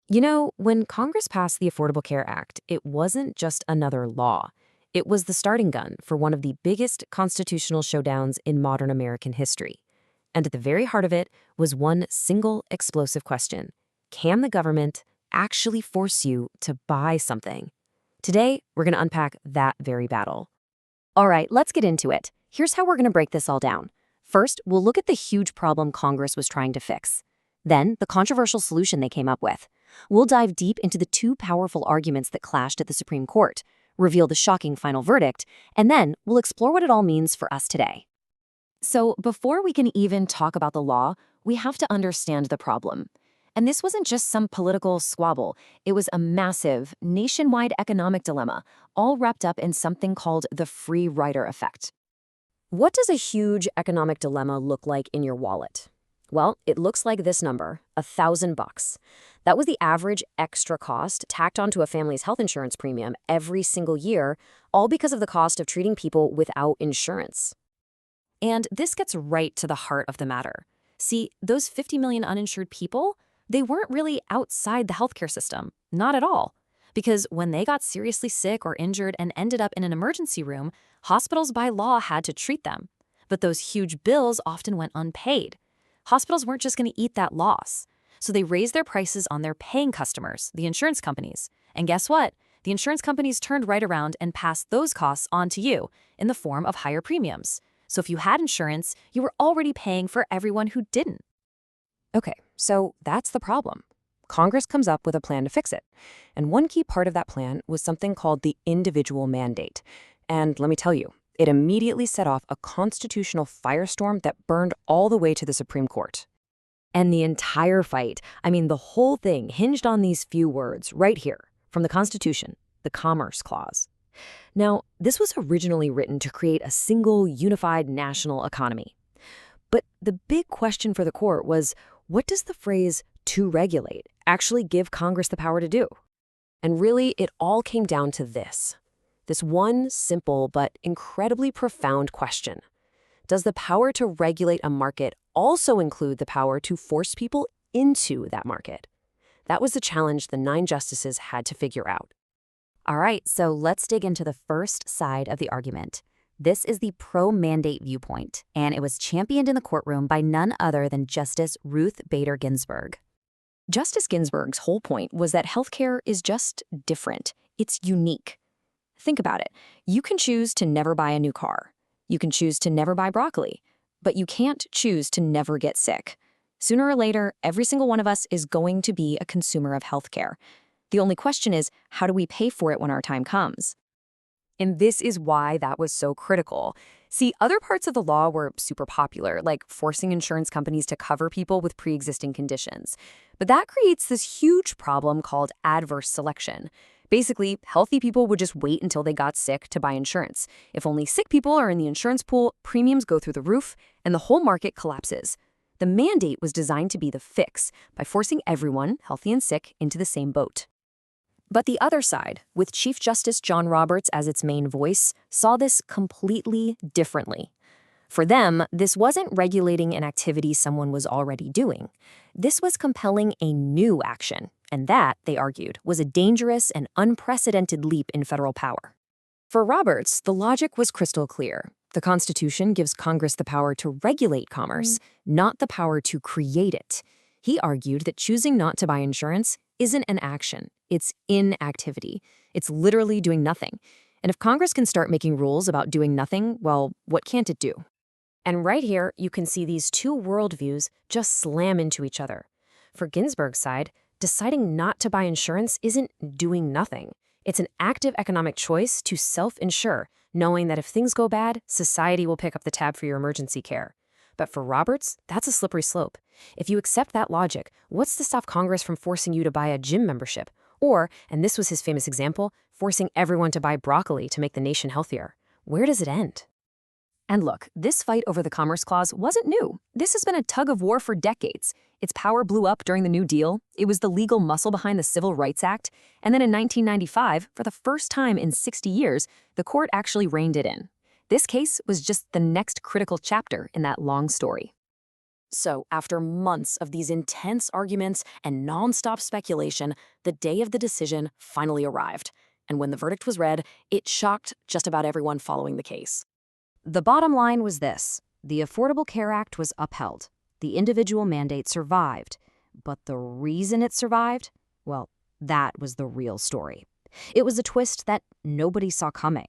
You know, when Congress passed the Affordable Care Act, it wasn't just another law. It was the starting gun for one of the biggest constitutional showdowns in modern American history. And at the very heart of it was one single explosive question. Can the government actually force you to buy something? Today, we're going to unpack that very battle. All right, let's get into it. Here's how we're going to break this all down. First, we'll look at the huge problem Congress was trying to fix. Then, the controversial solution they came up with. We'll dive deep into the two powerful arguments that clashed at the Supreme Court, reveal the shocking final verdict, and then we'll explore what it all means for us today. So, before we can even talk about the law, we have to understand the problem. And this wasn't just some political squabble. It was a massive, nationwide economic dilemma, all wrapped up in something called the free rider effect. What does a huge economic dilemma look like in your wallet? Well, it looks like this number, $1,000. That was the average extra cost tacked onto a family's health insurance premium every single year, all because of the cost of treating people without insurance. And this gets right to the heart of the matter. See, those 50 million uninsured people, they weren't really outside the healthcare system, not at all. Because when they got seriously sick or injured and ended up in an emergency room, hospitals by law had to treat them. But those huge bills often went unpaid. Hospitals weren't just going to eat that loss. So they raised their prices on their paying customers, the insurance companies. And guess what? The insurance companies turned right around and passed those costs on to you in the form of higher premiums. So if you had insurance, you were already paying for everyone who didn't. Okay, so that's the problem. Congress comes up with a plan to fix it. And one key part of that plan was something called the individual mandate. And let me tell you, it immediately set off a constitutional firestorm that burned all the way to the Supreme Court. And the entire fight, the whole thing hinged on these few words right here from the Constitution, the Commerce Clause. Now, this was originally written to create a single, unified national economy. But the big question for the court was, what does the phrase "to regulate" actually give Congress the power to do? And really, it all came down to this one simple but incredibly profound question. Does the power to regulate a market also include the power to force people into that market? That was the challenge the 9 justices had to figure out. All right, so let's dig into the first side of the argument. This is the pro-mandate viewpoint, and it was championed in the courtroom by none other than Justice Ruth Bader Ginsburg. Justice Ginsburg's whole point was that healthcare is just different. It's unique. Think about it. You can choose to never buy a new car. You can choose to never buy broccoli. But you can't choose to never get sick. Sooner or later, every single one of us is going to be a consumer of healthcare. The only question is, how do we pay for it when our time comes? And this is why that was so critical. See, other parts of the law were super popular, like forcing insurance companies to cover people with pre-existing conditions. But that creates this huge problem called adverse selection. Basically, healthy people would just wait until they got sick to buy insurance. If only sick people are in the insurance pool, premiums go through the roof, and the whole market collapses. The mandate was designed to be the fix by forcing everyone, healthy and sick, into the same boat. But the other side, with Chief Justice John Roberts as its main voice, saw this completely differently. For them, this wasn't regulating an activity someone was already doing. This was compelling a new action, and that, they argued, was a dangerous and unprecedented leap in federal power. For Roberts, the logic was crystal clear. The Constitution gives Congress the power to regulate commerce, not the power to create it. He argued that choosing not to buy insurance isn't an action. It's inactivity. It's literally doing nothing. And if Congress can start making rules about doing nothing, well, what can't it do? And right here, you can see these two worldviews just slam into each other. For Ginsburg's side, deciding not to buy insurance isn't doing nothing. It's an active economic choice to self-insure, knowing that if things go bad, society will pick up the tab for your emergency care. But for Roberts, that's a slippery slope. If you accept that logic, what's to stop Congress from forcing you to buy a gym membership? Or, and this was his famous example, forcing everyone to buy broccoli to make the nation healthier? Where does it end? And look, this fight over the Commerce Clause wasn't new. This has been a tug of war for decades. Its power blew up during the New Deal. It was the legal muscle behind the Civil Rights Act. And then in 1995, for the first time in 60 years, the court actually reined it in. This case was just the next critical chapter in that long story. So, after months of these intense arguments and nonstop speculation, the day of the decision finally arrived. And when the verdict was read, it shocked just about everyone following the case. The bottom line was this: the Affordable Care Act was upheld. The individual mandate survived. But the reason it survived? Well, that was the real story. It was a twist that nobody saw coming.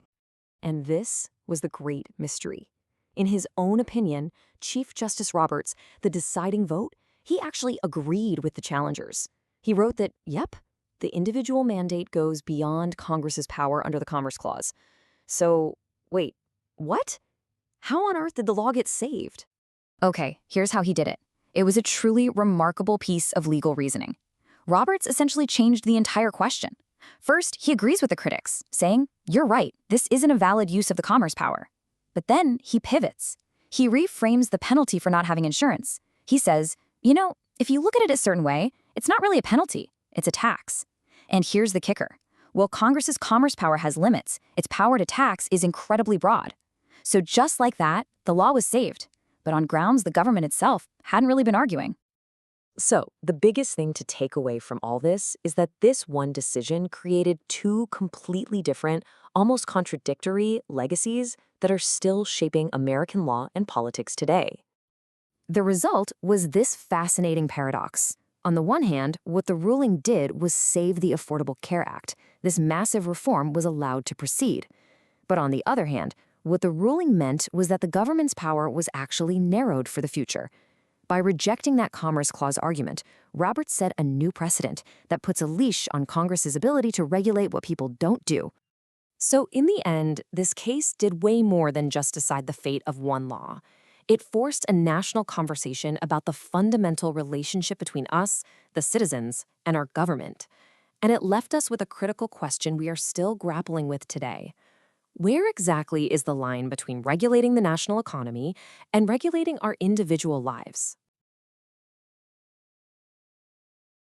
And this was the great mystery. In his own opinion, Chief Justice Roberts, the deciding vote, he actually agreed with the challengers. He wrote that, yep, the individual mandate goes beyond Congress's power under the Commerce Clause. So, wait, what? How on earth did the law get saved? Okay, here's how he did it. It was a truly remarkable piece of legal reasoning. Roberts essentially changed the entire question. First, he agrees with the critics, saying, you're right, this isn't a valid use of the commerce power. But then he pivots. He reframes the penalty for not having insurance. He says, if you look at it a certain way, it's not really a penalty, it's a tax. And here's the kicker. While Congress's commerce power has limits, its power to tax is incredibly broad. So just like that, the law was saved, but on grounds the government itself hadn't really been arguing. So, the biggest thing to take away from all this is that this one decision created two completely different, almost contradictory legacies that are still shaping American law and politics today. The result was this fascinating paradox. On the one hand, what the ruling did was save the Affordable Care Act. This massive reform was allowed to proceed. But on the other hand, what the ruling meant was that the government's power was actually narrowed for the future. By rejecting that Commerce Clause argument, Roberts set a new precedent that puts a leash on Congress's ability to regulate what people don't do. So in the end, this case did way more than just decide the fate of one law. It forced a national conversation about the fundamental relationship between us, the citizens, and our government. And it left us with a critical question we are still grappling with today. Where exactly is the line between regulating the national economy and regulating our individual lives?